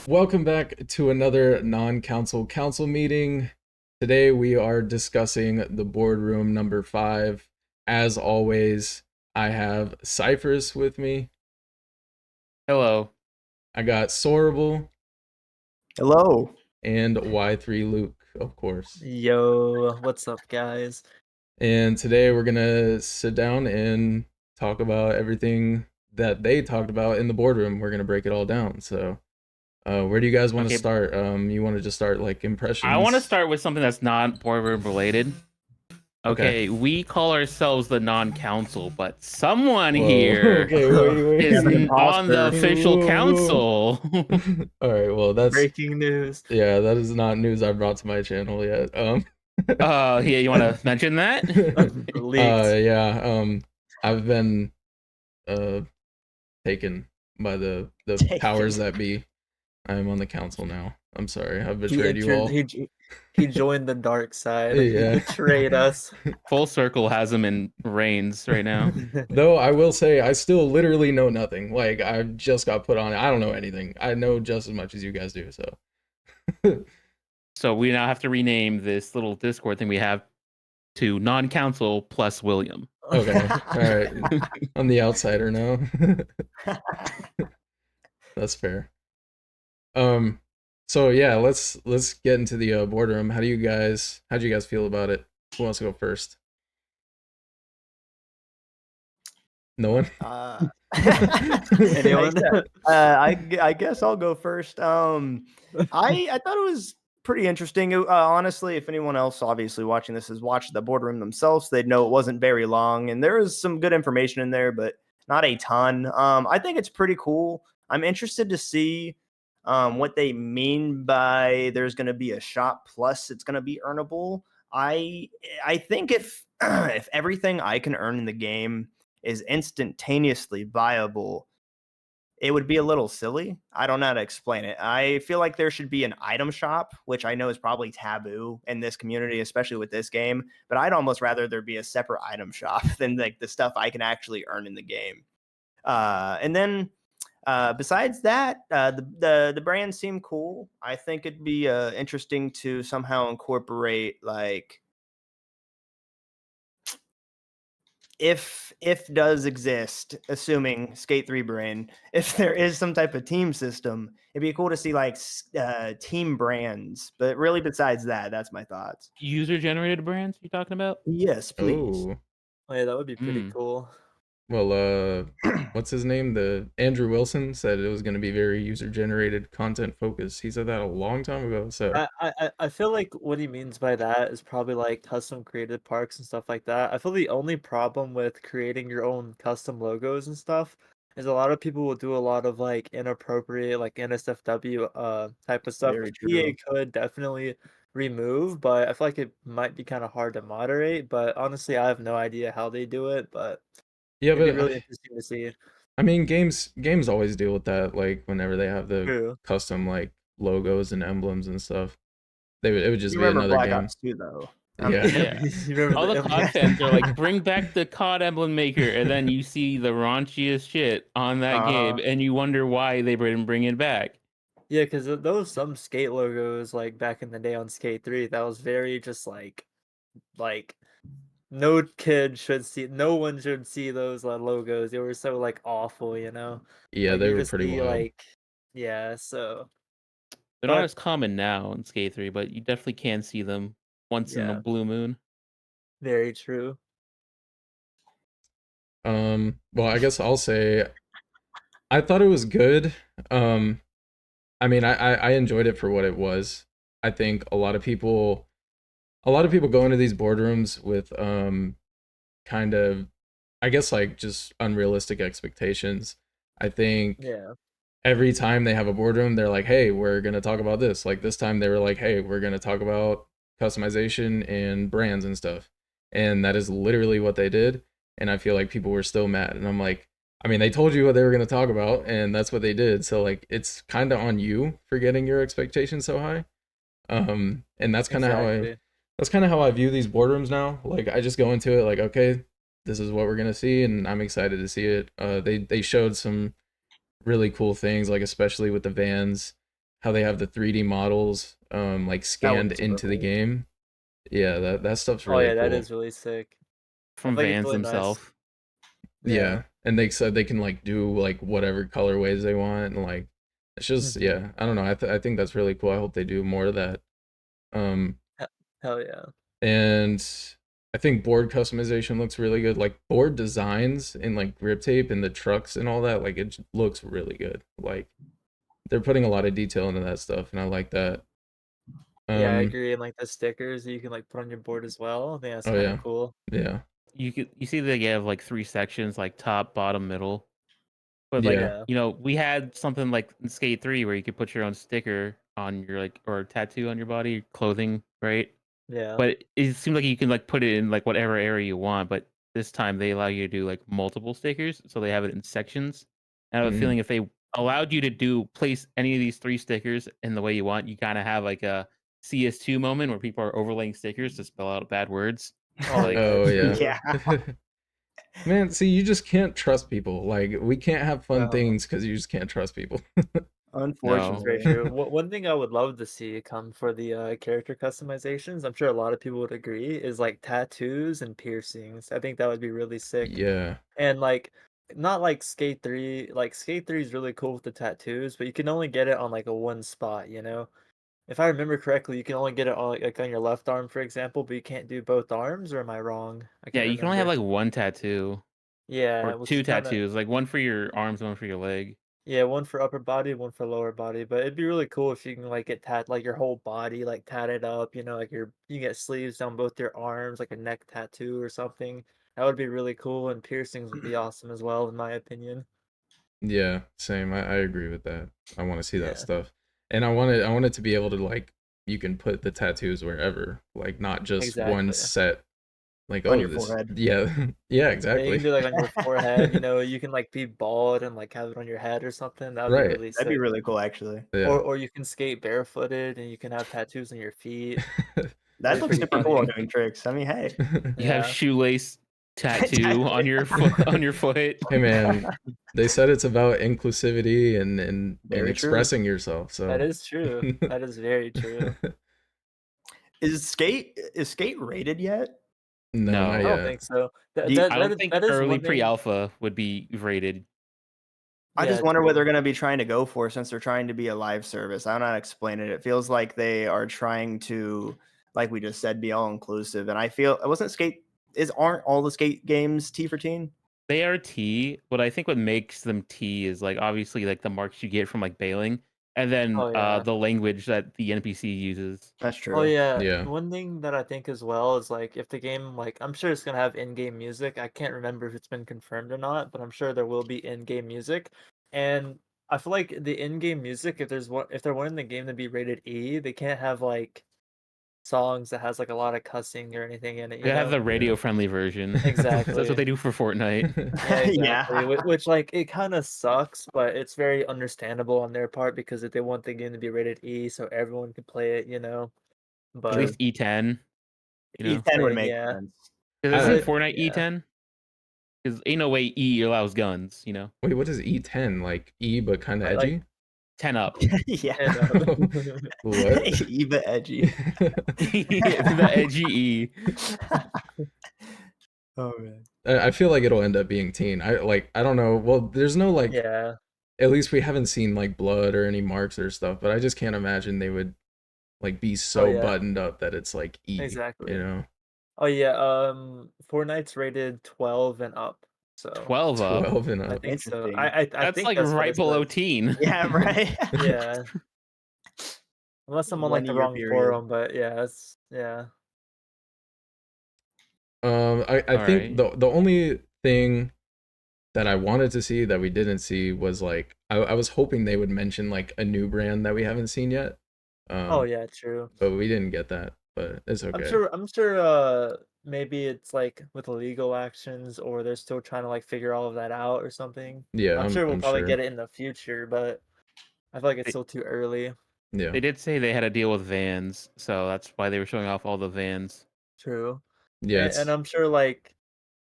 Welcome back to another non-council council meeting. Today we are discussing the boardroom number 5. As always, I have SYPHRUS with me. Hello. I got SORABLE Hello. and Y3LUKE, of course. Yo, what's up, guys? And today we're gonna sit down and talk about everything that they talked about in the boardroom. We're gonna break it all down. So where do you guys want to Okay. start? You want to just start like impressions? I want to start with something that's not boardroom related. Okay, we call ourselves the non-council, but someone Whoa. here Okay, is wait. on the official Whoa. council. All right, well that's Breaking news. yeah, that is not news I brought to my channel yet. Yeah, you want to mention that? Leaked. Yeah, I've been taken by the powers that be. I am on the council now. I'm sorry, I've betrayed you all. He joined the dark side. Yeah. He betrayed us. Full Circle has him in reins right now. Though I will say, I still literally know nothing. Like, I just got put on it. I don't know anything. I know just as much as you guys do, so. So we now have to rename this little Discord thing we have to non-council plus William. Okay, all right. I'm the outsider now. That's fair. So yeah, let's get into the boardroom. How'd you guys feel about it? Who wants to go first? No one? Anyone? I guess I'll go first. I thought it was pretty interesting. Honestly, if anyone else obviously watching this has watched the boardroom themselves, they'd know it wasn't very long, and there was some good information in there, but not a ton. I think it's pretty cool. I'm interested to see what they mean by there's going to be a shop plus it's going to be earnable. I think if if everything I can earn in the game is instantaneously viable, it would be a little silly. I don't know how to explain it. I feel like there should be an item shop, which I know is probably taboo in this community, especially with this game. But I'd almost rather there be a separate item shop than like the stuff I can actually earn in the game. And then besides that, the brands seem cool. I think it'd be interesting to somehow incorporate like if does exist, assuming Skate 3 brain, if there is some type of team system, it'd be cool to see like team brands. But really, besides that, that's my thoughts. User-generated brands you talking about? Yes, please. Oh. Oh, yeah, that would be pretty cool. Well, what's his name? The Andrew Wilson said it was going to be very user-generated content focused. He said that a long time ago. So I feel like what he means by that is probably like custom created parks and stuff like that. I feel the only problem with creating your own custom logos and stuff is a lot of people will do a lot of like inappropriate like NSFW type of stuff, Very which true. EA could definitely remove, but I feel like it might be kind of hard to moderate. But honestly, I have no idea how they do it, but yeah, it'd be but really interesting to see. I mean, games always deal with that. Like whenever they have the True. custom like logos and emblems and stuff, it would just You be remember another Black game. Ops 2 though. Yeah. Yeah. You remember All the COD fans are like, bring back the COD emblem maker, and then you see the raunchiest shit on that game, and you wonder why they didn't bring it back. Yeah, because those some skate logos like back in the day on Skate 3, that was very just like no one should see those logos. They were so like awful, you know. Yeah, Like they you were just pretty see wild. like yeah, so They're not but as common now in Skate 3, but you definitely can see them once in a yeah, blue moon. very true. Well, I guess I'll say I thought it was good. I mean, I enjoyed it for what it was. I think a lot of people go into these boardrooms with kind of, I guess, like just unrealistic expectations. I think Yeah. every time they have a boardroom, they're like, hey, we're gonna talk about this. Like this time they were like, hey, we're gonna talk about customization and brands and stuff. And that is literally what they did. And I feel like people were still mad. And I'm like, I mean, they told you what they were gonna talk about, and that's what they did. So like it's kinda on you for getting your expectations so high. And that's kinda how I view these boardrooms now. Like I just go into it like, okay, this is what we're gonna see, and I'm excited to see it. They showed some really cool things, like especially with the vans. how they have the 3D models like That scanned looks super into the cool. game. Yeah, that stuff's Oh really yeah, that cool. is really sick. I from think it's Vans really nice. themselves. Yeah, and they said they can like do like whatever colorways they want, and like it's just yeah, I don't know. I think that's really cool. I hope they do more of that. Hell yeah. And I think board customization looks really good. Like board designs and like grip tape and the trucks and all that, like it looks really good. Like they're putting a lot of detail into that stuff, and I like that. Yeah, I agree. And like the stickers that you can like put on your board as well. I think that's Oh kind yeah, of cool. yeah, You see they have like 3 sections, like top, bottom, middle. But like yeah, Yeah. we had something like in Skate 3 where you could put your own sticker on your like or tattoo on your body, clothing, right? Yeah. But it seems like you can like put it in like whatever area you want. But this time they allow you to do like multiple stickers, so they have it in sections. And I have a feeling if they allowed you to place any of these 3 stickers in the way you want, you kind of have like a CS2 moment where people are overlaying stickers to spell out bad words. Oh Like, yeah. oh yeah. Yeah. Man, see, you just can't trust people. Like we can't have fun No. things because you just can't trust people. That's Unfortunately. very true. One thing I would love to see come for the character customizations, I'm sure a lot of people would agree, is like tattoos and piercings. I think that would be really sick. Yeah, And like not like Skate 3, like Skate 3 is really cool with the tattoos, but you can only get it on like a one spot, you know? If I remember correctly, you can only get it on like on your left arm, for example, but you can't do both arms, or am I wrong? I yeah, can't you can only have remember. like 1 tattoo Yeah, or which is 2 kind of tattoos, like 1 for your arms, 1 for your leg. yeah, one for upper body, one for lower body. But it'd be really cool if you can like get like your whole body like tatted up, you know, like you get sleeves down both your arms, like a neck tattoo or something. That would be really cool, and piercings would be awesome as well, in my opinion. yeah, same. I agree with that. I want to see that Yeah, stuff, and I wanted to be able to like you can put the tattoos wherever, like not just one exactly. set. Like On oh your this, forehead. yeah, yeah, Yeah, you exactly. can do like on your forehead, you know, you can like be bald and like have it on your head or something. That would be Right. really That'd be sick. really cool, actually. Yeah. Or you can skate barefooted and you can have tattoos on your feet. That That'd be looks pretty super cool on funny. doing tricks. I mean, hey. You have Yeah. shoelace tattoo on your foot. Hey man, they said it's about inclusivity and Very true. expressing yourself. So That is true. That is very true. Is Skate rated yet? No, not I No. don't yet. think so. Do you- I don't think That is early one thing. pre-alpha would be rated. I Yeah, just wonder what true. they're going to be trying to go for since they're trying to be a live service. I'm not explaining it. It feels like they are trying to, like we just said, be all inclusive. And I feel it wasn't Skate. Aren't all the Skate games T for teen? They are T, but I think what makes them T is like obviously like the marks you get from like bailing, and then Oh yeah. the language that the NPC uses. That's Oh true. yeah. Yeah. One thing that I think as well is like if the game like I'm sure it's gonna have in-game music. I can't remember if it's been confirmed or not, but I'm sure there will be in-game music. And I feel like the in-game music, if they're wanting the game to be rated E, they can't have like songs that has like a lot of cussing or anything in it, They you have know? the radio-friendly version. Exactly. That's what they do for Fortnite. Yeah, exactly. Yeah. Which like it kind of sucks, but it's very understandable on their part because if they want the game to be rated E so everyone can play it, you know. At But least E10, you know. E10 would then make yeah, sense. Because I, isn't but Fortnite yeah. E10? Because ain't no way E allows guns, you know. wait, what is E10? Like E but kind of Like edgy? 10 up. Yeah. and What? Eva edgy. The edgy E. Oh man. I feel like it'll end up being teen. I don't know. Well, there's no like yeah. at least we haven't seen like blood or any marks or stuff, but I just can't imagine they would like be Oh so yeah. buttoned up that it's like E, Exactly. you know? Oh yeah, Fortnite's rated 12 and up. So 12 up. 12 and I up. think so. Interesting. I That's think like that's what right it below says. teen. Yeah, right. Yeah. Unless I'm on like 1 the year wrong period. forum, but yeah, it's yeah. I All think right. the only thing that I wanted to see that we didn't see was like I was hoping they would mention like a new brand that we haven't seen yet. Oh yeah, true. But we didn't get that. But it's okay. I'm sure maybe it's like with legal actions or they're still trying to like figure all of that out or something. Yeah, I'm sure we'll I'm probably sure. get it in the future, but I feel like it's They, still too early. Yeah. they did say they had a deal with Vans, so that's why they were showing off all the Vans. True. Yeah, And it's I'm sure like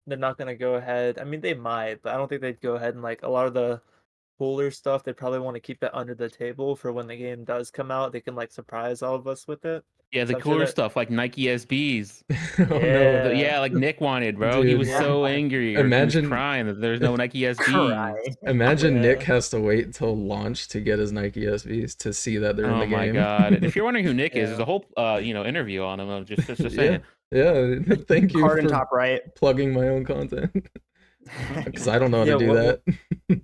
they're not gonna go ahead. I mean they might, but I don't think they'd go ahead and like a lot of the cooler stuff, they probably want to keep that under the table for when the game does come out. They can like surprise all of us with it. Yeah, the So I'm sure cooler that stuff like Nike SBs. Oh no, yeah, Like Nick wanted, bro. He dude. was yeah, so angry, or he was Imagine, crying that there's no Nike SBs. Cry. imagine Nick yeah, has to wait till launch to get his Nike SBs to see that they're in Oh the my game. god! And if you're wondering who Nick is, there's yeah. a whole interview on him. Just Yeah, saying. yeah. Thank you Card in for top right. plugging my own content because I don't know how Yeah, to do what that.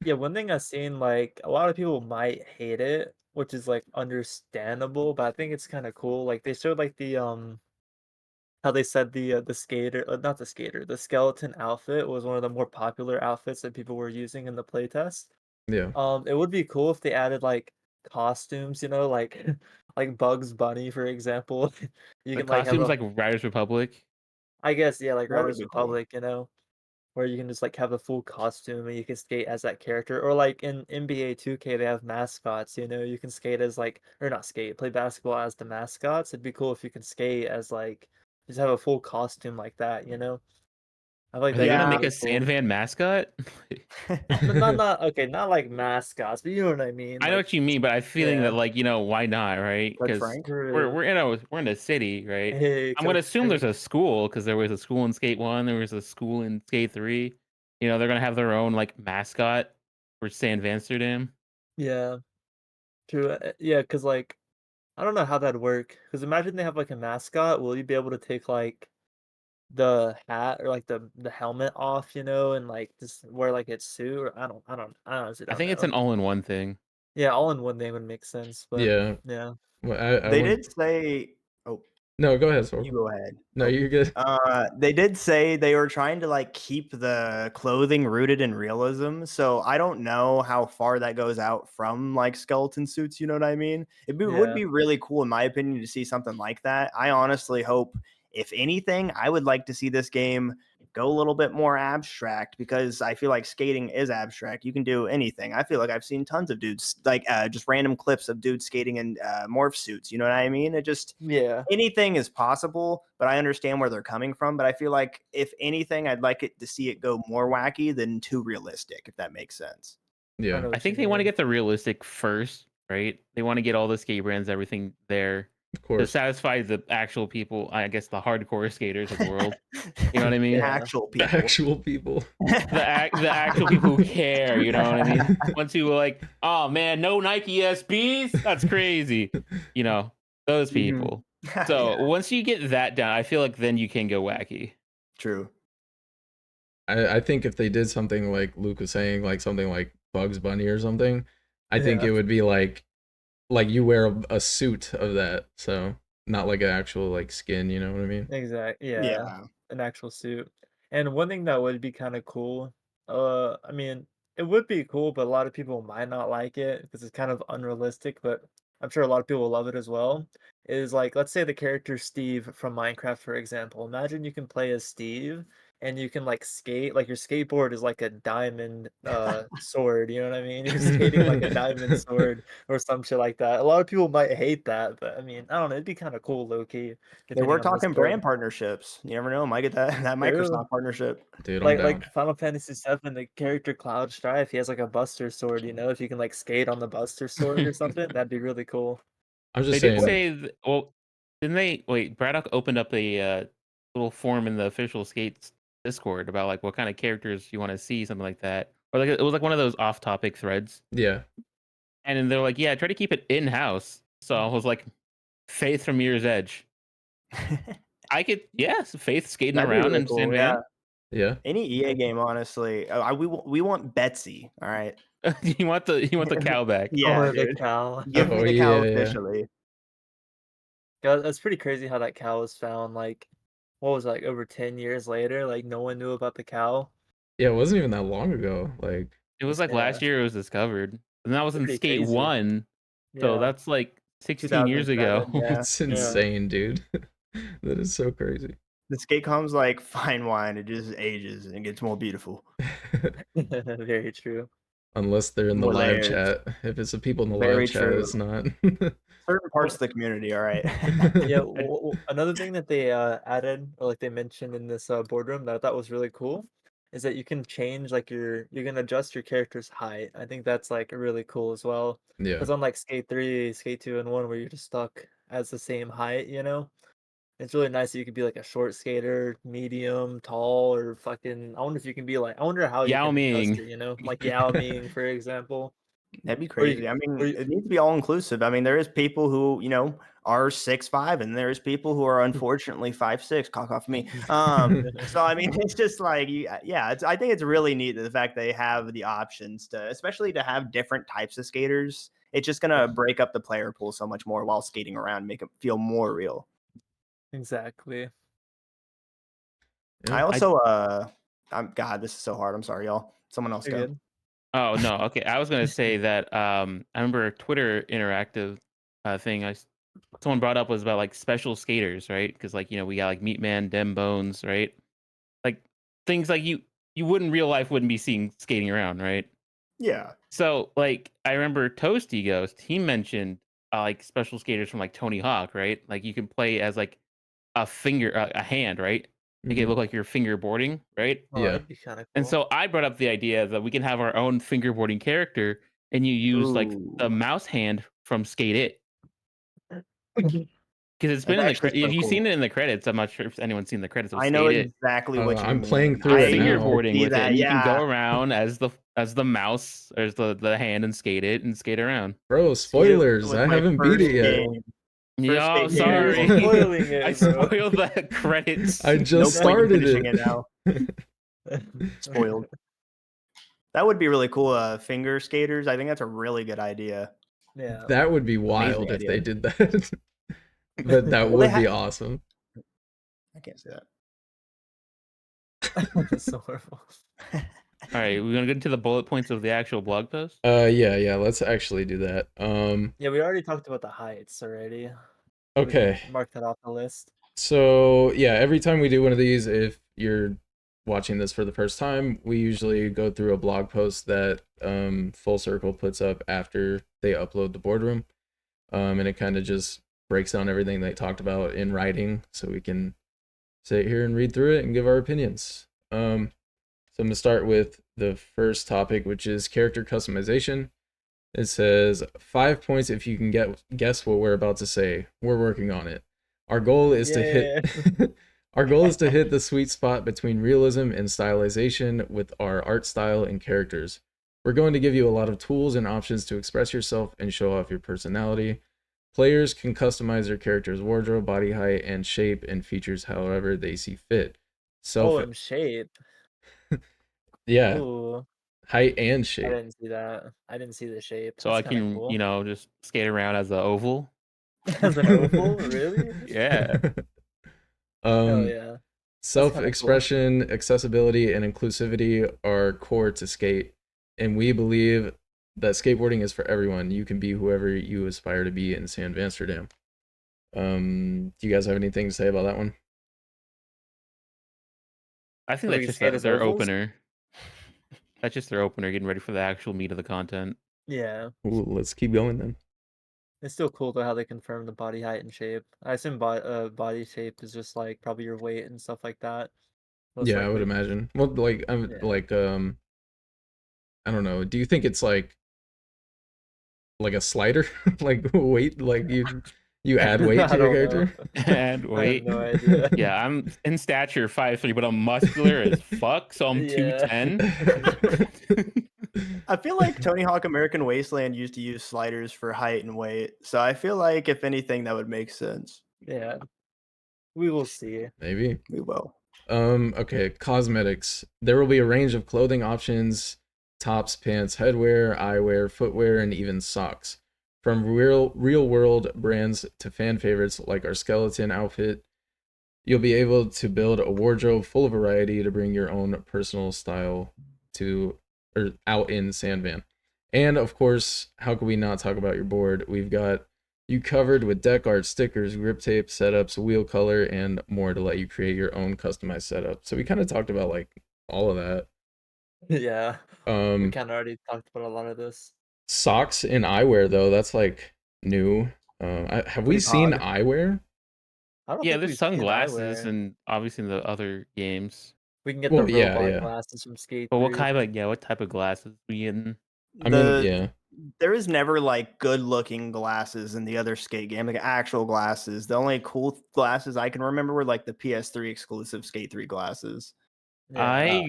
yeah, one thing I've seen, like, a lot of people might hate it, which is, like, understandable, but I think it's kinda cool. Like, they showed, like, how they said the skater not the skater, the skeleton outfit was one of the more popular outfits that people were using in the playtest. Yeah, It would be cool if they added, like, costumes, like like Bugs Bunny, for example. You The can, like, have costumes a like Riders Republic. I guess, yeah, like That would Riders be cool. Republic, where you can just, like, have a full costume and you can skate as that character, or, like, in NBA 2K, they have mascots, you can skate as, like or not skate, play basketball as the mascots. It'd be cool if you can skate as, like just have a full costume like that, I feel like Are they that'd gonna be Yeah. make a really cool. Sandvan mascot? Not okay, not like mascots, but you know what I mean, I know like what you mean, but I'm feeling that yeah. like why not, right? Fred Because Frank. True. we're in a city, right? Hey, I'm gonna Coach assume there's Frank. a school because there was a school in Skate 1, there was a school in Skate 3. They're gonna have their own like mascot for San Vansterdam. Yeah, true, yeah, because like, I don't know how that'd work. Because imagine they have, like, a mascot, will you be able to take, like, the hat or, like, the helmet off, and, like, just wear, like, its suit? Or I honestly I don't think it's an know. all-in-one thing. Yeah, all in one thing would make sense, but yeah. yeah. Well, I They wouldn't. did say, oh, No, go ahead, you Sorb. go ahead. No, Oh. you're good. They did say they were trying to like keep the clothing rooted in realism. So I don't know how far that goes out from like skeleton suits. You know what I mean? Would Yeah. be really cool, in my opinion, to see something like that. I honestly hope, if anything, I would like to see this game go a little bit more abstract, because I feel like skating is abstract. You can do anything. I feel like I've seen tons of dudes, like just random clips of dudes skating in morph suits. You know what I mean? It just, Yeah. anything is possible, but I understand where they're coming from. But I feel like, if anything, I'd like it to see it go more wacky than too realistic, if that makes sense. I Yeah, know I what you think they want to mean. get the realistic first, right? They want to get all the skate brands, everything there of to course. satisfy the actual people, I guess the hardcore skaters of the world. You know what I mean? Yeah. Actual The people. actual people. The actual people who care, you know what I mean? Once you were like, oh man, no Nike SBs? That's crazy. Those Mhm. people. So once you get that down, I feel like then you can go wacky. True. I think if they did something like Luke was saying, like something like Bugs Bunny or something, I think Yeah. it would be like you wear a suit of that, so not like an actual like skin. You know what I mean? Exactly. Yeah. Yeah. An actual suit. And one thing that would be kind of cool, I mean, it would be cool, but a lot of people might not like it because it's kind of unrealistic, but I'm sure a lot of people will love it as well. Is like, let's say the character Steve from Minecraft, for example. Imagine you can play as Steve and you can like skate, like your skateboard is like a diamond sword, you know what I mean? You're skating like a diamond sword or some shit like that. A lot of people might hate that, but I mean, I don't know, it'd be kind of cool low key, They were depending on how it's talking built. brand partnerships. You never know. Might get that True. Microsoft partnership. Dude, I'm Like down. Final Fantasy VII, the character Cloud Strife, he has like a Buster Sword, if you can like skate on the Buster Sword or something, that'd be really cool. I'm They just did saying. say, well, didn't they? Wait, Braddock opened up a little forum in the official Skates Discord about like what kind of characters you want to see, something like that, or like it was like one of those off-topic threads, Yeah, and then they're like, yeah, try to keep it in-house. So I was like, Faith from Mirror's Edge. I could, yes, Faith skating That'd be around really in San cool. Yeah. Van. yeah. Any EA game, honestly. We want Betsy. All right. you want the cow back? Yeah, Or the dude. cow. Give me Oh the cow yeah, yeah. officially. Yeah, that's pretty crazy how that cow was found, like, what was it, like over 10 years later? Like no one knew about the cow. Yeah, it wasn't even that long ago. Like, It was like Yeah, last year it was discovered, and that was in pretty Skate crazy. 1. So Yeah, that's like 16 years ago. 2007. Yeah, it's yeah. insane, dude. That is so crazy. The skate comes like fine wine. It just ages and gets more beautiful. Very true. Unless they're in the More live layers. chat. If it's the people in the live Very chat, true. it's not. Certain parts of the community, all right. Yeah, another thing that they added, or like they mentioned in this boardroom that I thought was really cool, is that you can change like you can adjust your character's height. I think that's like really cool as well. Yeah. Because unlike Skate 3, Skate 2, and 1, where you're just stuck as the same height, it's really nice that you could be like a short skater, medium, tall, or fucking. I wonder if you can be like. I wonder how you Yao can adjust Ming. it. Like Yao Ming, for example. That'd be Or you, crazy. I mean, or you, it needs to be all inclusive. I mean, there is people who, are 6'5", and there's people who are unfortunately 5'6". Cock off me. So I mean, it's just like, yeah, I think it's really neat that the fact they have the options to, especially to have different types of skaters. It's just gonna break up the player pool so much more while skating around, make it feel more real. exactly. I also, God, this is so hard. I'm sorry, y'all. Someone else You're go. good. Oh no, okay. I was gonna say that I remember a Twitter interactive thing someone brought up was about like special skaters, right? Because like we got like Meatman, Dem Bones, right? Like things like you wouldn't real life wouldn't be seeing skating around, right? Yeah. So like I remember Toasty Ghost, he mentioned like special skaters from like Tony Hawk, right? Like you can play as like a hand, right? Make it look like you're fingerboarding, right? Oh, Yeah. that'd be kind of cool. And so I brought up the idea that we can have our own fingerboarding character, and you use like the Ooh. mouse hand from Skate It, because it's been That's in the actually so if you've seen cool. it in the credits. I'm not sure if anyone's seen the credits of I know Skate It. exactly what you I'm mean. playing through it now. Fingerboarding see with it, that, and you can go yeah. around as the mouse or the hand and skate it and skate around. Bro, spoilers. was I my haven't beat first it yet. game. Yeah, skate game. sorry, You're spoiling it, I bro. spoiled the credits. I No just point in started finishing it. it now. Spoiled. That would be really cool. Finger skaters. I think that's a really good idea. Yeah. That would be wild if idea. they did that. But that Well, they would be awesome. I can't say that. That's so horrible. All right, we're gonna get into the bullet points of the actual blog post. Yeah, let's actually do that. Yeah, we already talked about the heights already. Okay. Mark that off the list. So yeah, every time we do one of these, if you're watching this for the first time, we usually go through a blog post that Full Circle puts up after they upload the Boardroom. And it kind of just breaks down everything they talked about in writing, so we can sit here and read through it and give our opinions. So I'm gonna start with the first topic, which is character customization. It says 5 points if you can guess what we're about to say. We're working on it. Our goal is to hit our goal is to hit the sweet spot between realism and stylization with our art style and characters. We're going to give you a lot of tools and options to express yourself and show off your personality. Players can customize their character's wardrobe, body height, and shape and features however they see fit. And shape. Yeah. Ooh, Height and I shape. didn't see that. I didn't see the shape. So That's I kinda can, cool. just skate around as an oval. As an oval, really? Yeah. Hell yeah. Self-expression, accessibility, and inclusivity are core to skate, and we believe that skateboarding is for everyone. You can be whoever you aspire to be in San Amsterdam. Do you guys have anything to say about that one? I think So we that's can just skate as their ovals? opener. That's just their opener, getting ready for the actual meat of the content. Yeah. Ooh, let's keep going then. It's still cool though how they confirm the body height and shape. I assume body shape is just like probably your weight and stuff like that. Most Yeah, I would likely. imagine. Well, like I'm Yeah. like I don't know. Do you think it's like a slider? Like weight, like you add weight I to your don't know. character? And I have wait, no idea. yeah, I'm in stature 5'3", but I'm muscular as fuck, so I'm Yeah. 210. I feel like Tony Hawk American Wasteland used to use sliders for height and weight. So I feel like if anything, that would make sense. Yeah. We will see. Maybe. We will. Okay, cosmetics. There will be a range of clothing options, tops, pants, headwear, eyewear, footwear, and even socks. From real world brands to fan favorites like our skeleton outfit, you'll be able to build a wardrobe full of variety to bring your own personal style out in Sandvan. And of course, how could we not talk about your board? We've got you covered with deck art, stickers, grip tape, setups, wheel color, and more to let you create your own customized setup. So we kind of talked about like all of that. Yeah. We kind of already talked about a lot of this. Socks and eyewear though, that's like new. Have we Pretty seen odd. eyewear? I don't Yeah, think there's we've seen sunglasses eyewear. and obviously in the other games. We can get the Well, yeah, robot yeah. glasses from Skate But 3. what type of glasses we getting? I mean, The yeah. there is never like good looking glasses in the other skate game, like actual glasses. The only cool glasses I can remember were like the PS3 exclusive Skate 3 glasses. Yeah.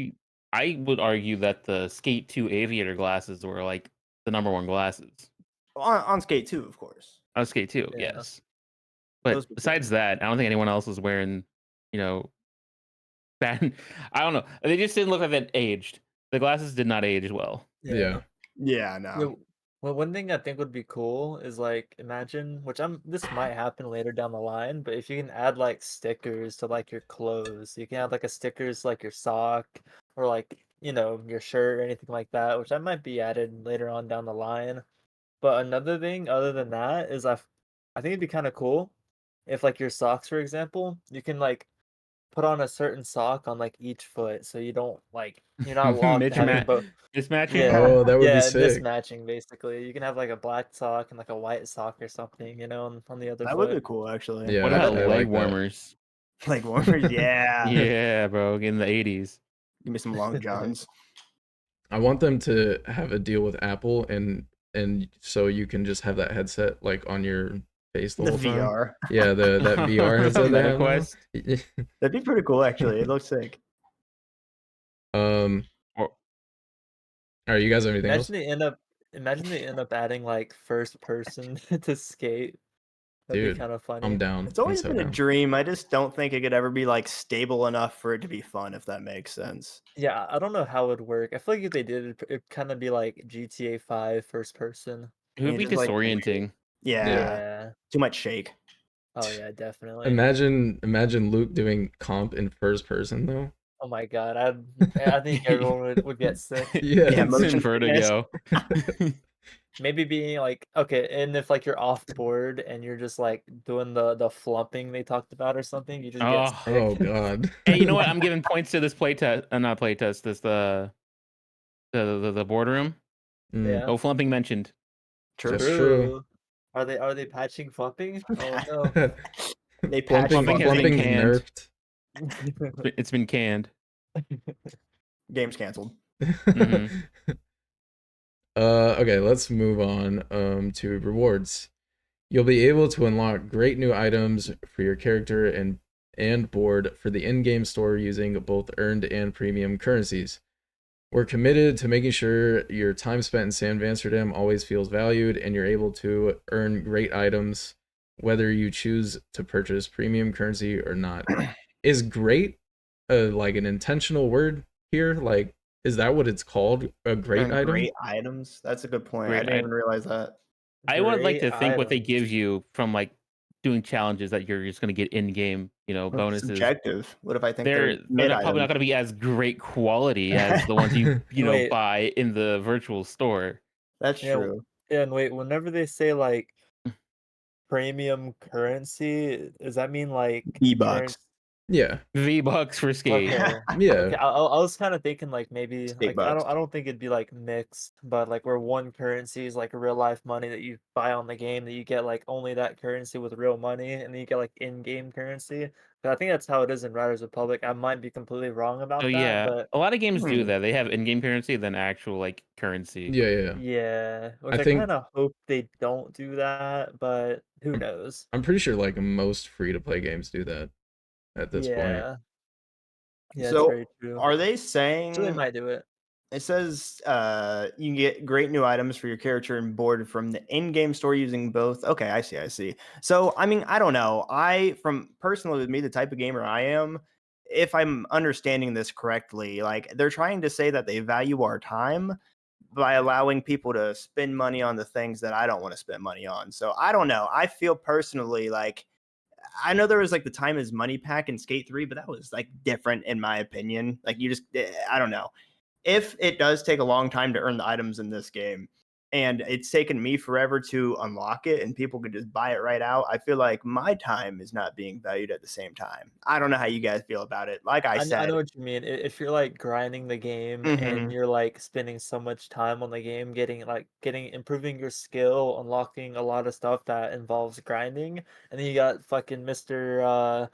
I would argue that the Skate 2 aviator glasses were like the number one glasses. On Skate 2, of course. On Skate 2, Yeah. yes. Those But were besides cool. that, I don't think anyone else is wearing, you know, bad. I don't know. They just didn't look like that aged. The glasses did not age well. Yeah. Yeah, Yeah, no. well, one thing I think would be cool is like imagine, which this might happen later down the line, but if you can add like stickers to like your clothes, you can add like a stickers like your sock or like your shirt or anything like that, which that might be added later on down the line. But another thing other than that is I think it'd be kind of cool if like your socks, for example, you can like put on a certain sock on like each foot, so you don't like you're not locked to having both. Mismatching. Yeah, Oh, that would be yeah, sick. mismatching basically. You can have like a black sock and like a white sock or something, on the other That would be foot. cool, actually. Yeah, What about I leg like that. warmers? Like warmers, yeah. Yeah, bro, in the 80s. Give me some long johns. I want them to have a deal with Apple and so you can just have that headset like on your face the The whole time. VR. Yeah, that VR headset they have now. MetaQuest. That'd be pretty cool, actually. It looks sick. Or- All right, you guys have anything else? Imagine they end up adding like first person to skate. That'd be Dude, kind of I'm funny. down. It's I'm always so been a down. dream. I just don't think it could ever be like stable enough for it to be fun, if that makes sense. Yeah, I don't know how it would work. I feel like if they did it, it'd kind of be like GTA 5 first person. It would Yeah, be just like disorienting. yeah, Yeah. too much shake. Oh yeah, definitely. Imagine Luke doing comp in first person though. Oh my God, I think everyone would get sick. Yeah. Yeah, It's in motion sickness. vertigo. Maybe being like, okay, and if like you're off board and you're just like doing the flumping they talked about or something, you just get Oh. sick. Oh god. Hey, you know what? I'm giving points to this playtest. Not playtest. This the boardroom. Mm, Yeah. Oh, flumping mentioned. True. that's true. True. Are they patching flumping? Oh no. They patched Flumping has been Flumping canned. nerfed. It's been canned. games canceled. Mhm. Okay, let's move on to rewards. You'll be able to unlock great new items for your character and board for the in-game store using both earned and premium currencies. We're committed to making sure your time spent in San Amsterdam always feels valued and you're able to earn great items whether you choose to purchase premium currency or not. Is great like an intentional word here? Like, is that what it's called? A great Earn item? great items. That's a good point. I Great didn't even realize that. I would like to Great think what they items. give you from like doing challenges that you're just gonna get in game, What if it's bonuses. subjective. What if I think They're mid not, probably not items? gonna be as great quality as the ones you Wait. buy in the virtual store. That's Yeah, true. yeah, and wait, whenever they say like premium currency, does that mean like V-Bucks. Yeah. V-Bucks for skate. Okay. Yeah. Okay, I was kind of thinking like maybe Skate like I bucks. don't think it'd be like mixed, but like where one currency is like real life money that you buy on the game that you get like only that currency with real money, and then you get like in-game currency. But I think that's how it is in Riders Republic. I might be completely wrong So about that, yeah, but a lot of games do Hmm. that. They have in-game currency than actual like currency. Yeah. yeah, which I I think kind of hope they don't do that, but who knows? I'm pretty sure like most free-to-play games do that at this point. Yeah, yeah, it's So very true. are they So they saying might do it. it says you can get great new items for your character and board from the in-game store using both. Okay, I see. So I mean, I don't know. From personally with me, the type of gamer I am, if I'm understanding this correctly, like they're trying to say that they value our time by allowing people to spend money on the things that I don't want to spend money on. So I don't know. I feel personally like I know there was like the time is money pack in Skate 3, but that was like different in my opinion. Like you just I don't know. If it does take a long time to earn the items in this game and it's taken me forever to unlock it and people could just buy it right out, I feel like my time is not being valued at the same time. I don't know how you guys feel about it. Like I I said, know what you mean. If you're like grinding the game and mhm, you're like spending so much time on the game, improving your skill, unlocking a lot of stuff that involves grinding, and then you got fucking Mr.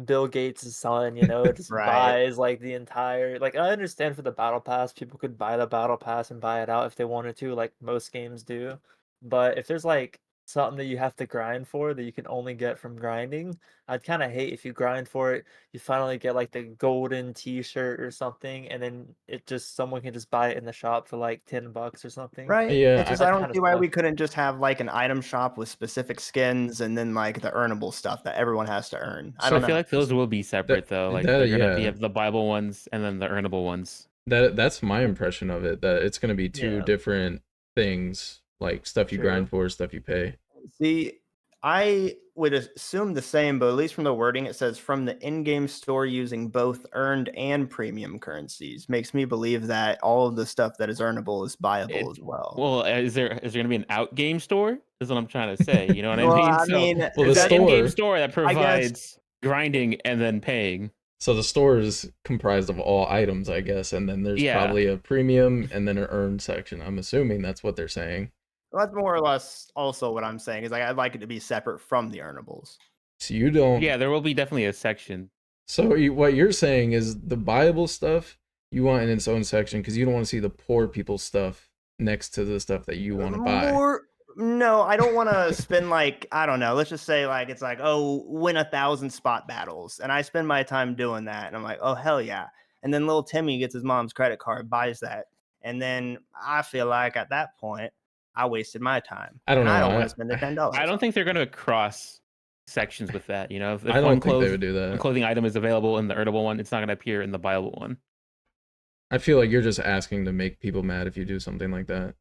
Bill Gates' son, just Right. buys like the entire like I understand for the battle pass, people could buy the battle pass and buy it out if they wanted to, like most games do. But if there's like something that you have to grind for that you can only get from grinding, I'd kind of hate if you grind for it, you finally get like the golden t-shirt or something, and then it just someone can just buy it in the shop for like $10 or something. Right. Yeah, It's just That I don't kind of see why we sucks. couldn't just have like an item shop with specific skins and then like the earnable stuff that everyone has to earn. I So I don't feel know. like those will be separate though. Like they're gonna be yeah, the Bible ones and then the earnable ones. that's my impression of it. That it's gonna be two Yeah, different things, like stuff you grind true. for, stuff you pay. See, I would assume the same, but at least from the wording, it says from the in-game store using both earned and premium currencies. Makes me believe that all of the stuff that is earnable is buyable as well. Well, is there gonna be an out game store? Is what I'm trying to say. You know what I Well, mean? I So mean, Well, the there's an in-game store. store that I guess provides grinding and then paying. So the store is comprised of all items, I guess, and then there's Yeah. probably a premium and then an earned section. I'm assuming that's what they're saying. that's more or less also what I'm saying is like I'd like it to be separate from the earnables. So you don't. Yeah, there will be definitely a section. So what you're saying is the Bible stuff you want in its own section because you don't want to see the poor people stuff next to the stuff that you want to buy. No, I don't want to spend like I don't know. Let's just say like it's like oh win 1,000 spot battles, and I spend my time doing that, and I'm like oh hell yeah. And then little Timmy gets his mom's credit card, buys that, and then I feel like at that point I wasted my time. I don't and I know. don't want to spend the $10. I don't think they're gonna cross sections with that. You know, if I one don't think they would do that. clothing item is available in the earnable one, it's not gonna appear in the Bible one. I feel like you're just asking to make people mad if you do something like that.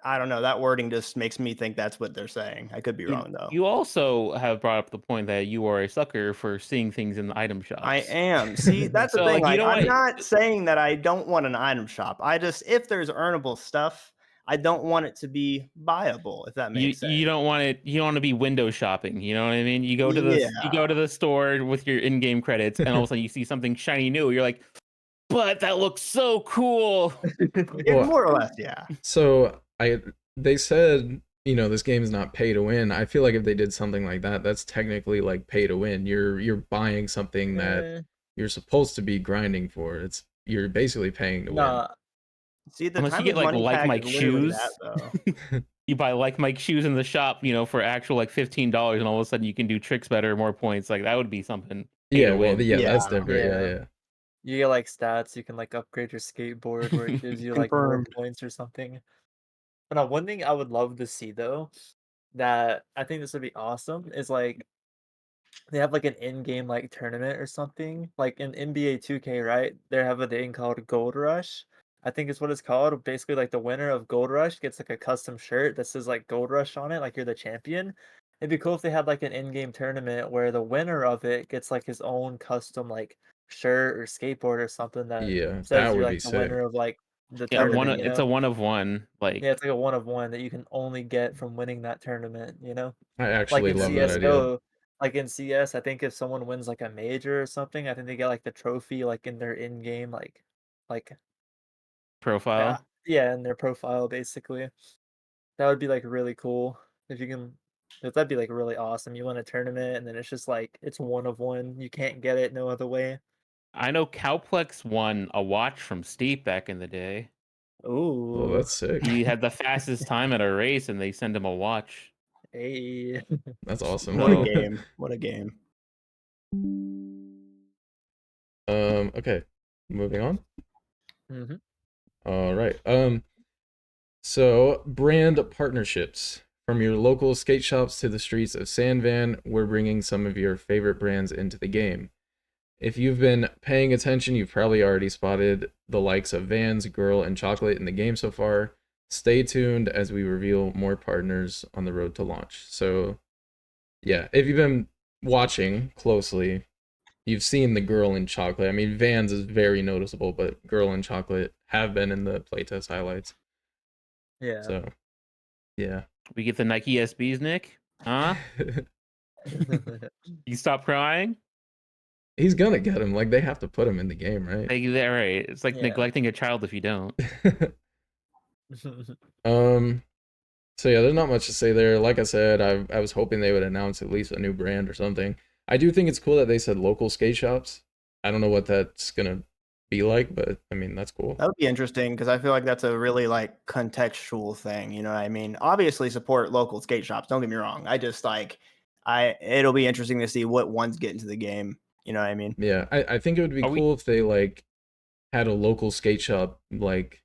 I don't know. That wording just makes me think that's what they're saying. I could be wrong though. You also have brought up the point that you are a sucker for seeing things in the item shops. I am. See, that's the So, thing. like, you Like, don't I'm want- not saying that I don't want an item shop. I just, if there's earnable stuff, I don't want it to be buyable. If that makes sense. You don't want it. You don't want to be window shopping. You know what I mean? You go to the store with your in-game credits, and all of a sudden you see something shiny new. You're like, but that looks so cool. Yeah, more or less, yeah. So they said, this game is not pay to win. I feel like if they did something like that, that's technically like pay to win. You're buying something that you're supposed to be grinding for. You're basically paying to win. See, the Unless time you get money like pack Mike is literally shoes. that, You buy like Mike shoes in the shop, for actual like $15, and all of a sudden you can do tricks better, more points. Like that would be something. Yeah, well, that's different. Yeah. You get like stats, you can like upgrade your skateboard where it gives you like more Confirmed. points or something. But now one thing I would love to see though, that I think this would be awesome, is like they have like an in-game like tournament or something. Like in NBA 2K, right? They have a thing called Gold Rush. I think it's what it's called. Basically, like the winner of Gold Rush gets like a custom shirt that says like Gold Rush on it, like you're the champion. It'd be cool if they had like an in-game tournament where the winner of it gets like his own custom like shirt or skateboard or something that Yeah, says that you're would like be the sick. winner of like the Yeah, tournament. it's a one of one. Like yeah, it's like a one of one that you can only get from winning that tournament. I Like actually in love that idea. CS:GO, like in CS, I think if someone wins like a major or something, I think they get like the trophy like in their in-game like profile. yeah, in their profile basically. That would be like really cool if you can. That'd be like really awesome. You win a tournament and then it's just like it's one of one. You can't get it no other way. I know Cowplex won a watch from Steve back in the day. Ooh. Oh, that's sick. He had the fastest time at a race, and they sent him a watch. Hey. That's awesome. What a game. What a game. Okay. Moving on. Mm-hmm. All right. So brand partnerships. From your local skate shops to the streets of Sandvan, we're bringing some of your favorite brands into the game. If you've been paying attention, you've probably already spotted the likes of Vans, Girl, and Chocolate in the game so far. Stay tuned as we reveal more partners on the road to launch. So, yeah, if you've been watching closely, you've seen the Girl and Chocolate. I mean, Vans is very noticeable, but Girl and Chocolate have been in the playtest highlights. Yeah. So, yeah. We get the Nike SBs, Nick? Huh? You stop crying? He's gonna get him. Like, they have to put him in the game, right? They're right. It's like Yeah. neglecting a child if you don't. So yeah, there's not much to say there. Like I said, I was hoping they would announce at least a new brand or something. I do think it's cool that they said local skate shops. I don't know what that's gonna be like, but I mean that's cool. That would be interesting because I feel like that's a really like contextual thing. You know what I mean? Obviously support local skate shops. Don't get me wrong. I just like it'll be interesting to see what ones get into the game. You know what I mean? Yeah, I think it would be cool if they like had a local skate shop like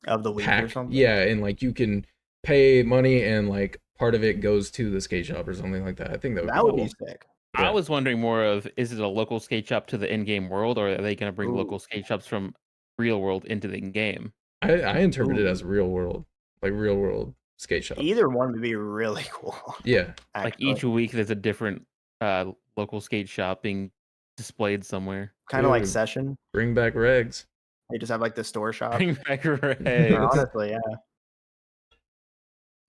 of the week pack. or something. Yeah, and like you can pay money and like part of it goes to the skate shop or something like that. I think that would be cool. Sick. I Yeah. was wondering more of, is it a local skate shop to the in-game world, or are they going to bring local skate shops from real world into the game? I interpret it as real world, like real world skate shop. Either one would be really cool. Yeah, like each week there's a different local skate shop being displayed somewhere. Kind of like Session. Bring back regs. They just have like the store shop. Bring back regs. Honestly, yeah.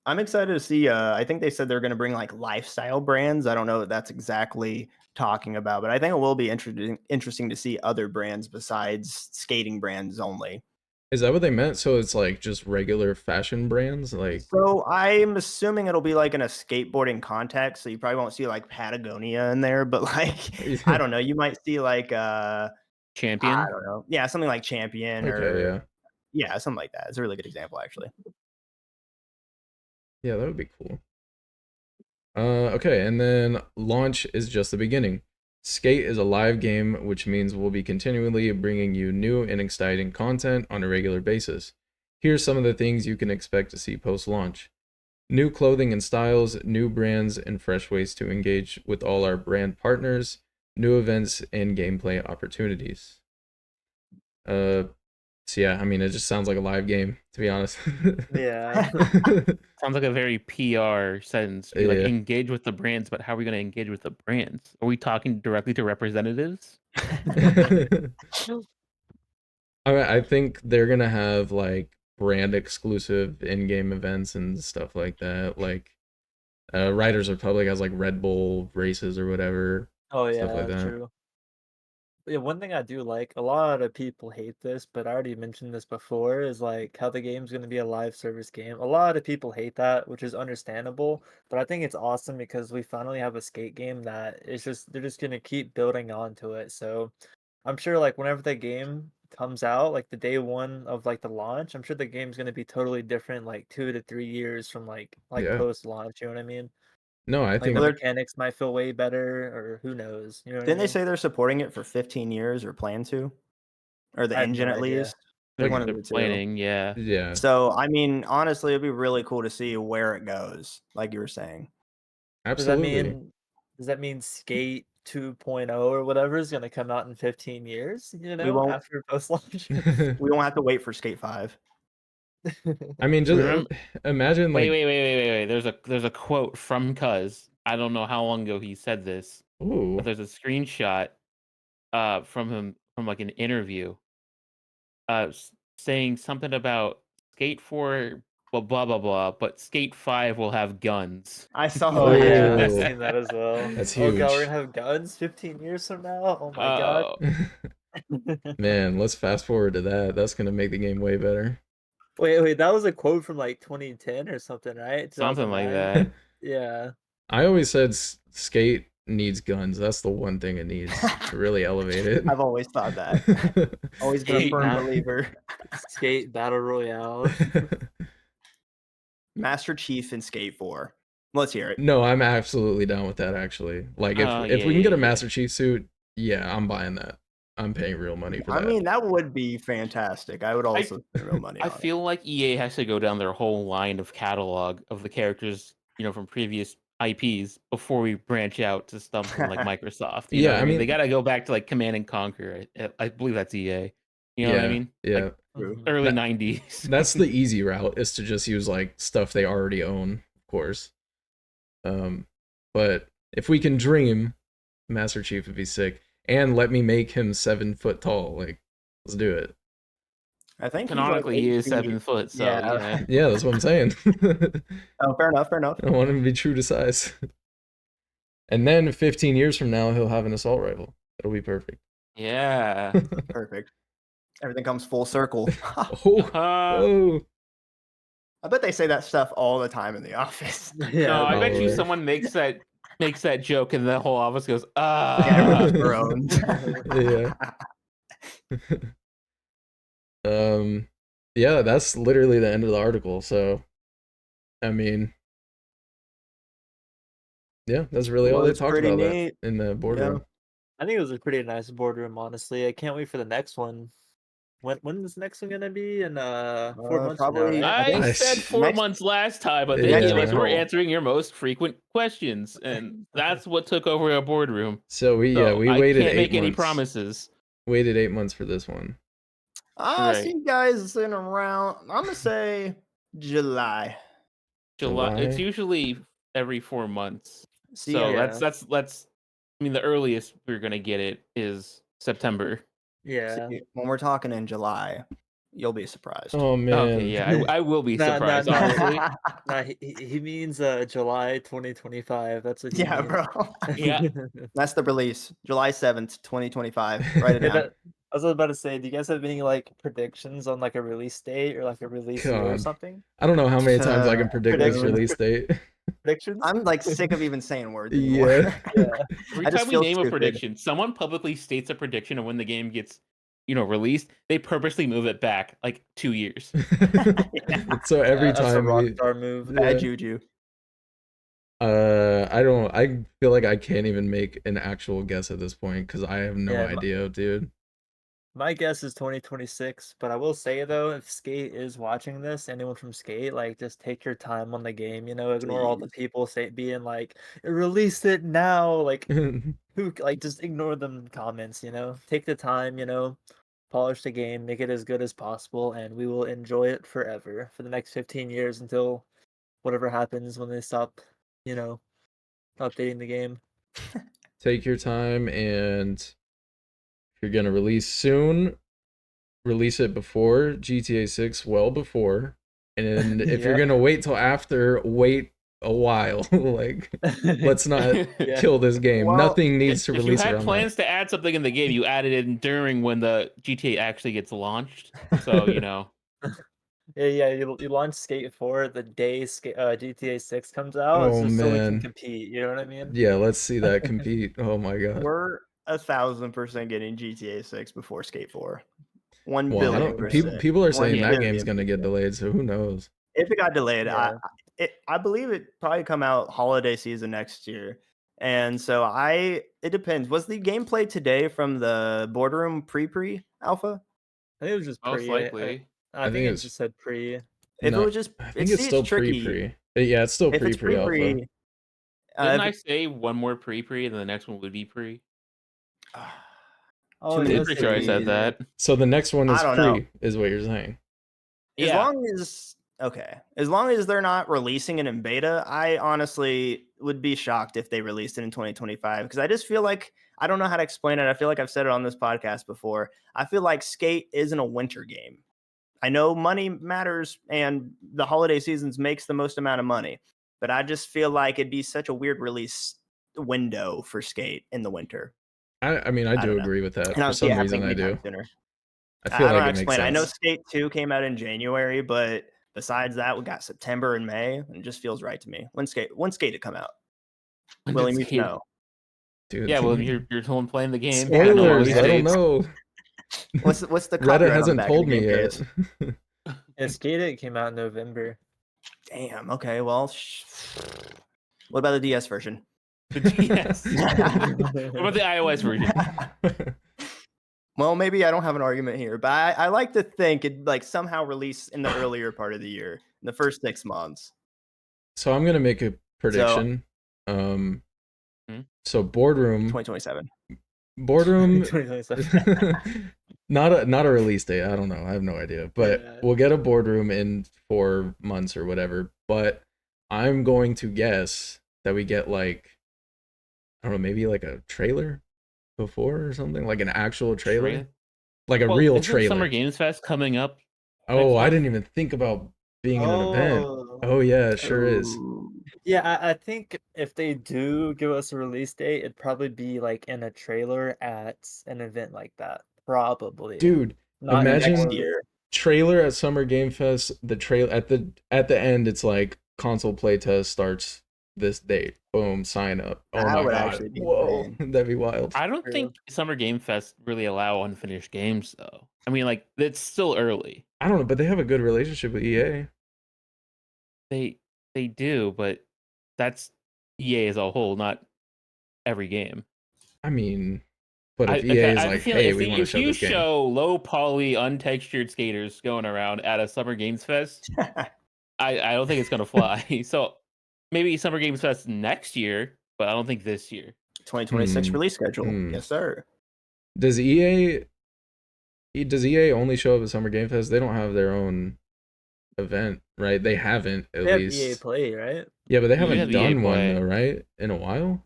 I'm excited to see. I think they said they're going to bring like lifestyle brands. I don't know what that's exactly talking about, but I think it will be interesting to see other brands besides skating brands only. Is that what they meant? So it's like just regular fashion brands, like. So I'm assuming it'll be like in a skateboarding context. So you probably won't see like Patagonia in there, but like I don't know. You might see like Champion. I don't know. Yeah, something like Champion yeah, something like that. It's a really good example, actually. Yeah, that would be cool. Okay, and then launch is just the beginning. Skate is a live game, which means we'll be continually bringing you new and exciting content on a regular basis. Here's some of the things you can expect to see post-launch. New clothing and styles, new brands, and fresh ways to engage with all our brand partners, new events, and gameplay opportunities. So yeah, I mean, it just sounds like a live game, to be honest. Yeah. Sounds like a very PR sentence. Like engage with the brands, but how are we going to engage with the brands? Are we talking directly to representatives? I think they're gonna have like brand exclusive in-game events and stuff like that. Like Riders Republic has like Red Bull races or whatever. Oh yeah, stuff like that. true. Yeah, one thing I do like, a lot of people hate this, but I already mentioned this before, is like how the game's going to be a live service game. A lot of people hate that, which is understandable, but I think it's awesome because we finally have a skate game that is just, they're just going to keep building onto it. So I'm sure like whenever the game comes out, like the day one of like the launch, I'm sure the game's going to be totally different, like 2 to 3 years from like post launch, you know what I mean? No, I Like think the mechanics might feel way better, or who knows? You know what Didn't I mean? they say they're supporting it for 15 years or plan to? Or the engine at least? They're one of the two. planning, yeah. Yeah. So, I mean, honestly, it'd be really cool to see where it goes, like you were saying. Absolutely. Does that mean Skate 2.0 or whatever is going to come out in 15 years, you know, won't- after post-launch? We won't have to wait for Skate 5. I mean, just imagine like wait. There's a quote from Cuz. I don't know how long ago he said this. Ooh. But there's a screenshot from him from like an interview saying something about Skate 4 blah blah blah, but Skate 5 will have guns. I saw Oh that. yeah, I've Ooh. seen that as well. That's Oh huge. god, we're gonna have guns 15 years from now? Oh my god. Man, let's fast forward to that. That's gonna make the game way better. Wait, that was a quote from like 2010 or something, right? Something like 2009? that. Yeah. I always said Skate needs guns. That's the one thing it needs to really elevate it. I've always thought that. Always been a Skate firm now. believer. Skate Battle Royale. Master Chief in Skate 4. Let's hear it. No, I'm absolutely down with that actually. Like if we can get a Master Chief suit, yeah, I'm buying that. I'm paying real money for that. I mean, that would be fantastic. I would also spend real money I on feel like EA has to go down their whole line of catalog of the characters, you know, from previous IPs before we branch out to something like Microsoft. You know what I mean, they got to go back to like Command and Conquer. I believe that's EA. You know what I mean? Yeah. Like, early 90s. That's the easy route, is to just use like stuff they already own, of course. But if we can dream, Master Chief would be sick. And let me make him 7 foot tall. Like, let's do it. I think canonically like he is 8 7 feet. foot. So Yeah. Yeah, that's what I'm saying. Oh, fair enough. I want him to be true to size. And then 15 years from now, he'll have an assault rifle. It'll be perfect. Yeah. Perfect. Everything comes full circle. Oh. I bet they say that stuff all the time in the office. Yeah, No, I bet you probably. someone makes that makes that joke, and the whole office goes, Everyone's Yeah. Yeah, that's literally the end of the article. So, I mean, yeah, that's really all they talked pretty about neat. that in the boardroom. I think it was a pretty nice boardroom, honestly. I can't wait for the next one. When is the next one gonna be? In 4 months from now, probably- right? I think I said 4 next- months last time, but then Yeah. you guys were April. answering your most frequent questions, and that's what took over our boardroom. So we So we I waited can't 8 make months. any promises. Waited 8 months for this one. I Right. see you guys in around. I'm gonna say July. July. It's July? usually every 4 months. See, So yeah. that's. I mean, the earliest we're gonna get it is September. Yeah. when we're talking in July, you'll be surprised. Oh man. Okay, yeah, I will be Nah, surprised, nah, nah. honestly. Nah, he means July 2025. That's what he Yeah, means. bro. Yeah. That's the release, July 7th, 2025. Write it Yeah, down. I was about to say, do you guys have any like predictions on like a release date or like a release year or God. something? I don't know how many times I can predict this predictions. release date. Predictions? I'm like sick of even saying words anymore. Yeah. Yeah. Every I just time we feel name a stupid. prediction, someone publicly states a prediction, and when the game gets, released, they purposely move it back like 2 years. So every That's a time we, rockstar move. Bad Yeah. juju. I feel like I can't even make an actual guess at this point because I have no Yeah, idea, dude. My guess is 2026, but I will say though, if Skate is watching this, anyone from Skate, like just take your time on the game, ignore all the people being like, release it now, like who like just ignore them comments, Take the time, polish the game, make it as good as possible, and we will enjoy it forever for the next 15 years until whatever happens when they stop, updating the game. Take your time, and if you're gonna release soon, release it before GTA 6, well before. And if you're Yep. gonna wait till after, wait a while. Like, let's not Yeah. kill this game. Well, Nothing needs to If you release had around plans to add something in the game, you added it in during when the GTA actually gets launched. So Yeah, you launch Skate 4 the day GTA 6 comes out, Oh, just so we can man. compete, you know what I mean? that. Yeah, let's see that compete. Oh my god. We're 1,000% getting GTA 6 before Skate 4. 1 Well, I billion don't. People percent. people are saying that 1 game's billion gonna get percent. delayed, so who knows? If it got delayed, Yeah. I believe it probably come out holiday season next year. And so it depends. Was the gameplay today from the Boardroom pre alpha? I think it was just most pre. likely. I think think it it's- just said pre. If No, it was just, I think it's still tricky. pre. Yeah, it's still If it's pre alpha. pre, Didn't I say one more pre, and the next one would be pre? Oh, Too it many I'm does pretty say sure I pre. said that. So the next one is I don't know. pre, is what you're saying. as Yeah. long as as long as they're not releasing it in beta, I honestly would be shocked if they released it in 2025 because I just feel like I don't know how to explain it. I feel like I've said it on this podcast before. I feel like Skate isn't a winter game. I know money matters and the holiday seasons makes the most amount of money, but I just feel like it'd be such a weird release window for Skate in the winter. I mean, I do don't know. agree with that. And I For don't see some it reason, happening I anytime do. sooner. I I feel don't know like how it to makes explain. sense. I know Skate 2 came out in January, but besides that, we got September and May, and it just feels right to me. When Skate to come out? When William, did you Skate- know. Dude. Yeah, well, you're the one playing the game. Spoilers. Yeah, I don't dates. know. What's the Reddit copyright on the hasn't back told of the me game yet. case? Yeah, Skate 8 came out in November. Damn. Okay. Well, what about the DS version? The DS. What about the iOS version? Well, maybe I don't have an argument here, but I like to think it like somehow release in the earlier part of the year, in the first 6 months. So I'm gonna make a prediction. So Boardroom 2027. 2027. not a release date. I don't know. I have no idea. But Yeah. we'll get a Boardroom in 4 months or whatever. But I'm going to guess that we get like, I don't know, maybe like a trailer before or something, like an actual trailer, like a real isn't trailer. Summer Games Fest coming up? Oh, I month? didn't even think about being in an event. Oh. Oh yeah, it sure is. Ooh. Yeah, I think if they do give us a release date, it'd probably be like in a trailer at an event like that. Probably. Dude, Not imagine Next year. trailer at Summer Game Fest. The trail at the end, it's like console playtest starts this date. Boom, sign up. Oh That my would god. actually be Whoa, insane. that'd be wild. I don't think Summer Game Fest really allow unfinished games though. I mean, like it's still early. I don't know, but they have a good relationship with EA. They do, but that's EA as a whole, not every game. I mean, but if I EA is have a like, feeling hey, we want to if show you this game. show low poly, untextured skaters going around at a Summer Games Fest, I don't think it's gonna fly. So maybe Summer Games Fest next year, but I don't think this year. 2026 release schedule. Yes, sir. Does EA only show up at Summer Game Fest? They don't have their own event, right? They haven't, at They have least. EA Play, right? Yeah, but they You haven't have EA done one Play. though, right? In a while.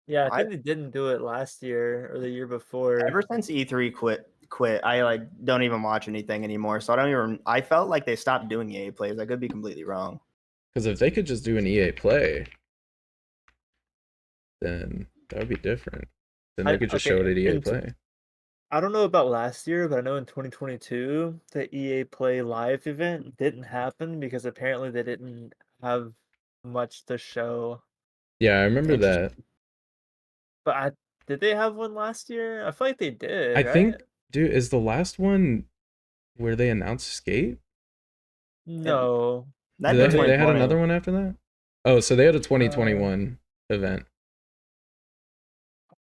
Yeah, I think they didn't do it last year or the year before. Ever since E3 quit, I like don't even watch anything anymore. So I felt like they stopped doing EA plays. I could be completely wrong. Because if they could just do an EA Play, then that would be different. Then they could just show it at EA Play. I don't know about last year, but I know in 2022 the EA Play Live event didn't happen because apparently they didn't have much to show. Yeah, I remember that. But did they have one last year? I feel like they did. I think, dude, is the last one where they announced Skate? No. They had another one after that? Oh, so they had a 2021 event.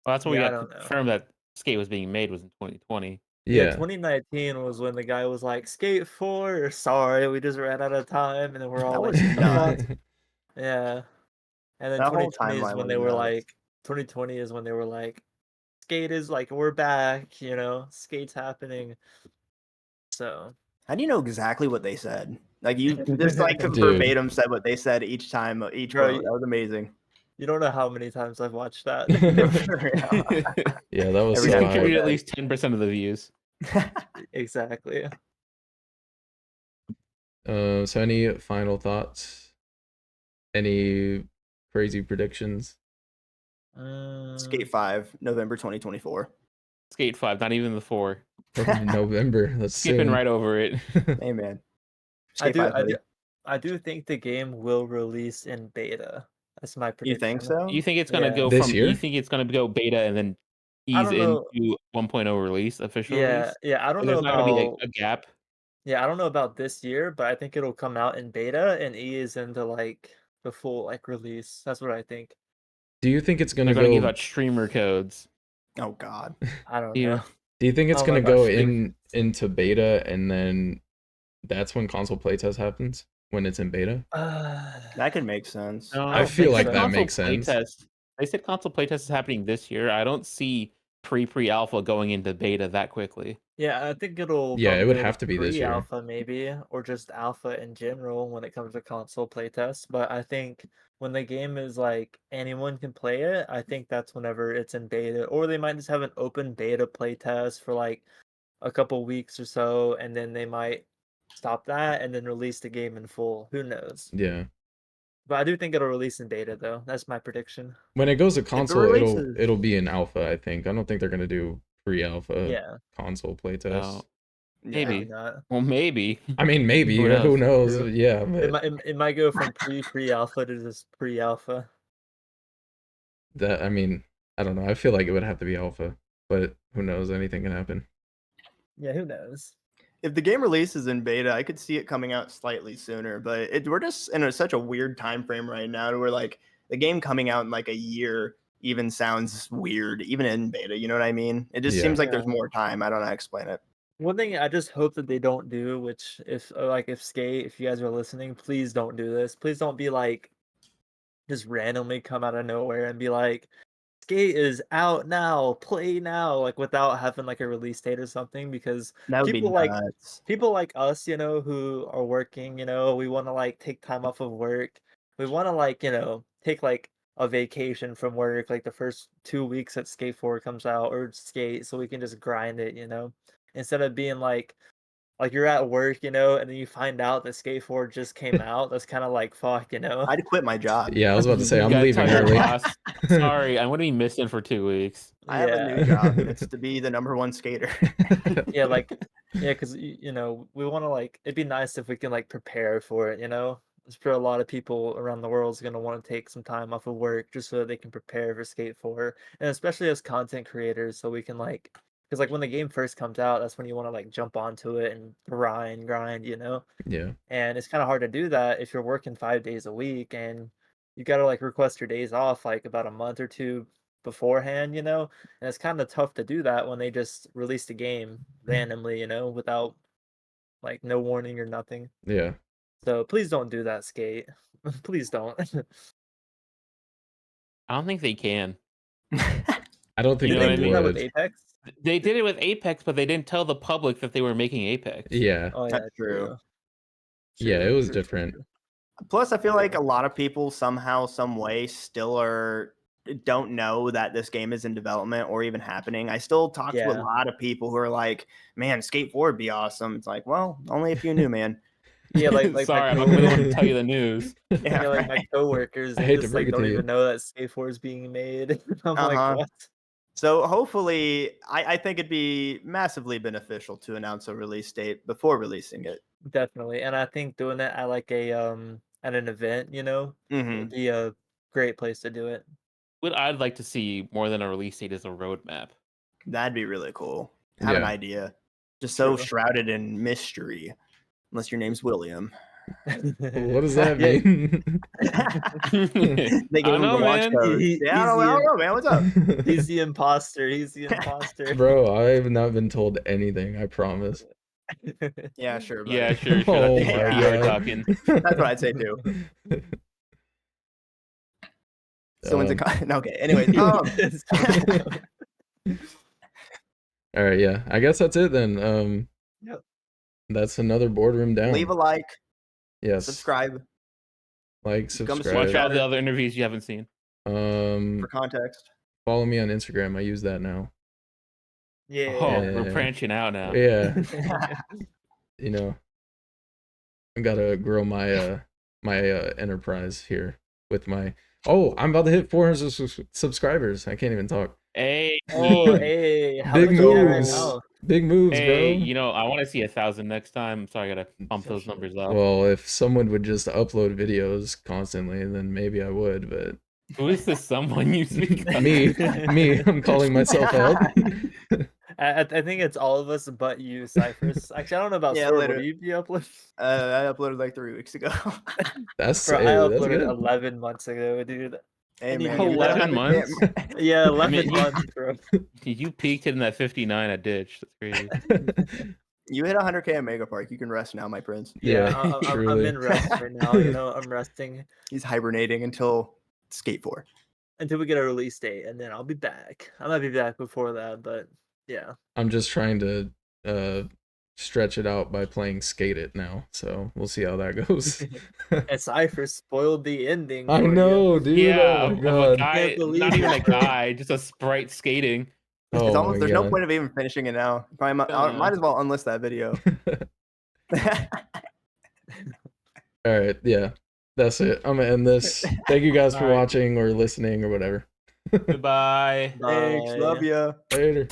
Well, that's what we got confirmed that Skate was being made was in 2020. Yeah, 2019 was when the guy was like, Skate 4, sorry, we just ran out of time, and then we're all like, yeah. And then 2020 is when they were like, 2020 is when they were like, Skate is like, we're back, you know, Skate's happening. So how do you know exactly what they said? Like you just like verbatim said what they said each time, each quote. That was amazing. You don't know how many times I've watched that. Yeah, that was so contributed at least 10% of the views. Exactly. So any final thoughts? Any crazy predictions? Skate 5, November 2024. Skate 5, not even the 4. November. That's skipping soon. right over it. Hey man. I do think the game will release in beta. That's my prediction. You think so? You think it's gonna go this from year? You think it's gonna go beta and then ease into 1.0 release, official release? Yeah, I don't know There's not gonna be a gap. Yeah, I don't know about this year, but I think it'll come out in beta and ease into like the full like release. That's what I think. Do you think it's gonna They're gonna give out streamer codes? Oh God, I don't know. Do you think it's gonna go into beta and then that's when console playtest happens? When it's in beta? That could make sense. No, I feel like that makes sense. They said console playtest is happening this year. I don't see pre-alpha going into beta that quickly. Yeah, I think it'll. Yeah, it would have to be this year. Alpha maybe, or just alpha in general when it comes to console playtest. But I think when the game is like anyone can play it, I think that's whenever it's in beta, or they might just have an open beta playtest for like a couple weeks or so, and then they might stop that and then release the game in full. Who knows? Yeah. But I do think it'll release in beta though. That's my prediction. When it goes to console, it'll be in alpha, I think. I don't think they're gonna do pre-alpha console playtest. Maybe. Not. Well, maybe. I mean, maybe. Who knows? Yeah. But... It might go from pre-alpha to just pre-alpha. I mean, I don't know. I feel like it would have to be alpha, but who knows? Anything can happen. Yeah, who knows? If the game releases in beta, I could see it coming out slightly sooner, but we're just in such a weird time frame right now where like the game coming out in like a year even sounds weird, even in beta. You know what I mean? It just seems like there's more time. I don't know how to explain it. One thing I just hope that they don't do, which if Skate, if you guys are listening, please don't do this. Please don't be like just randomly come out of nowhere and be like, Skate is out now, play now, like without having like a release date or something, because people like us, you know, who are working, you know, we want to like take time off of work. We want to like, you know, take like a vacation from work, like the first 2 weeks that Skate 4 comes out or Skate, so we can just grind it, you know, instead of being like you're at work, you know, and then you find out that Skate 4 just came out. That's kind of like, fuck, you know. I'd quit my job. Yeah, I was about to say, I'm leaving early. Sorry, I'm going to be missing for 2 weeks. I have a new job, and it's to be the #1 skater. Because, you know, we want to, like, it'd be nice if we can, like, prepare for it, you know? sure a lot of people around the world is gonna want to take some time off of work just so that they can prepare for Skate 4, and especially as content creators, so we can like, because like when the game first comes out, that's when you want to like jump onto it and grind, you know. Yeah. And it's kind of hard to do that if you're working 5 days a week and you got to like request your days off like about a month or two beforehand, you know? And it's kind of tough to do that when they just released a game randomly, you know, without like no warning or nothing. Yeah. So please don't do that, Skate. Please don't. I don't think they can. I don't think You know Did what they I do mean? that with would. Apex? They did it with Apex, but they didn't tell the public that they were making Apex. Yeah. Oh yeah, That's true. Yeah, it True, was true, true, different. true. Plus, I feel like a lot of people somehow, some way, still don't know that this game is in development or even happening. I still talk to a Yeah. lot of people who are like, "Man, Skate 4 would be awesome." It's like, well, only if you knew, man. Yeah, like my Sorry, I'm not gonna be the one to tell you the news. Yeah, yeah, like my right. coworkers, I they hate to just break like it to don't you. even know that Skate 4 is being made. I'm like, Uh-huh. what? So hopefully, I think it'd be massively beneficial to announce a release date before releasing it. Definitely, and I think doing it at like a at an event, you know, would Hmm be a great place to do it. What I'd like to see more than a release date is a roadmap. That'd be really cool. Have an Yeah. idea. Just so True. shrouded in mystery, unless your name's William. What does that Yeah, mean? They gave I him know, the launch man. code. he- Yeah, he's I don't the know, man. What's up? he's the imposter. He's the imposter. Bro, I have not been told anything, I promise. Yeah, sure. Buddy. Yeah, sure. Oh That's my PR God. talking. That's what I'd say too. Someone's Um, okay. Anyways, All right, yeah. I guess that's it then. Yep. That's another boardroom down. leave a like, Yes. subscribe Like, Become a subscribe. Watch all Better. the other interviews you haven't seen. for context. Follow me on Instagram. I use that now. Yeah. Oh, Yeah. we're branching out now. Yeah, you know, I gotta grow my enterprise here with my. Oh, I'm about to hit 400 subscribers. I can't even talk. Hey, Oh, hey, how Big much you got right moves. now? Big moves, hey, bro. you know, I want to see 1,000 next time, so I gotta bump those numbers up. Well, if someone would just upload videos constantly, then maybe I would. But Who is this someone you speak of? me, I'm calling myself out. I think it's all of us but you, SYPHRUS. Actually, I don't know about Yeah, Sorable. literally. Do you upload? I uploaded like 3 weeks ago. That's Bro, I that's uploaded good. 11 months ago, dude. Hey I need man, to you get hit 11 100K. months? Yeah, 11 Man, you- months, bro. You peaked in that 59 I ditched. That's crazy. You hit 100K at Mega Park. You can rest now, my prince. Yeah, I'm truly. in rest right now. You know, I'm resting He's hibernating until Skate 4. until we get a release date, and then I'll be back. I might be back before that, but yeah. I'm just trying to stretch it out by playing Skate It now. So we'll see how that goes. And SYPHRUS spoiled the ending. I for you. know, dude. Yeah, Oh my of a god. guy, Can't believe not even a it, bro. guy, just a sprite skating. Oh It's my almost there's no God. point of even finishing it now. Probably might as well unlist that video. All right, yeah. That's it. I'm gonna end this. Thank you guys for All right. watching or listening or whatever. Goodbye. Thanks, love Bye. ya. Later.